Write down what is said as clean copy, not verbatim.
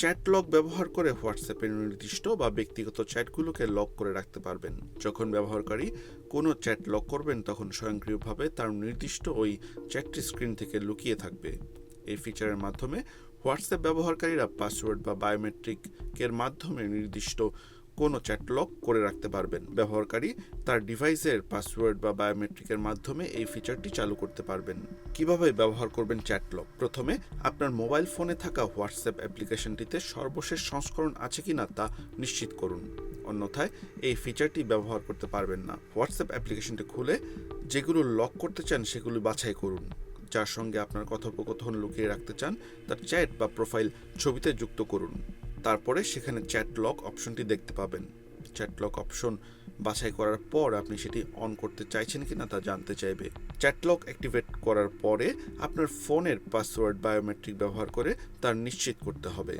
Chat lock ব্যবহার করে হোয়াটসঅ্যাপের নির্দিষ্ট বা ব্যক্তিগত চ্যাটগুলোকে লক করে রাখতে পারবেন। যখন ব্যবহারকারী কোনো চ্যাট লক করবেন তখন স্বয়ংক্রিয়ভাবে তার নির্দিষ্ট ওই চ্যাটটি স্ক্রিন থেকে লুকিয়ে থাকবে। এই ফিচারের মাধ্যমে হোয়াটসঅ্যাপ ব্যবহারকারীরা পাসওয়ার্ড বা বায়োমেট্রিকের মাধ্যমে নির্দিষ্ট কোনো চ্যাট লক করে রাখতে পারবেন। ব্যবহারকারী তার ডিভাইসের পাসওয়ার্ড বা বায়োমেট্রিকের মাধ্যমে এই ফিচারটি চালু করতে পারবেন। কিভাবে ব্যবহার করবেন চ্যাট লক? প্রথমে আপনার মোবাইল ফোনে থাকা হোয়াটসঅ্যাপ অ্যাপ্লিকেশনটিতে সর্বশেষ সংস্করণ আছে কিনা তা নিশ্চিত করুন, অন্যথায় এই ফিচারটি ব্যবহার করতে পারবেন না। হোয়াটসঅ্যাপ অ্যাপ্লিকেশনটি খুলে যেগুলো লক করতে চান সেগুলো বাছাই করুন। যার সঙ্গে আপনার কথোপকথন লুকিয়ে রাখতে চান তার চ্যাট বা প্রোফাইল ছবিতে যুক্ত করুন। তারপরে সেখানে চ্যাট লক অপশনটি দেখতে পাবেন। চ্যাট লক অপশন বাছাই করার পর আপনি সেটি অন করতে চাইছেন কিনা তা জানতে চাইবে। চ্যাট লক অ্যাক্টিভেট করার পরে আপনার ফোনের পাসওয়ার্ড বায়োমেট্রিক ব্যবহার করে তা নিশ্চিত করতে হবে।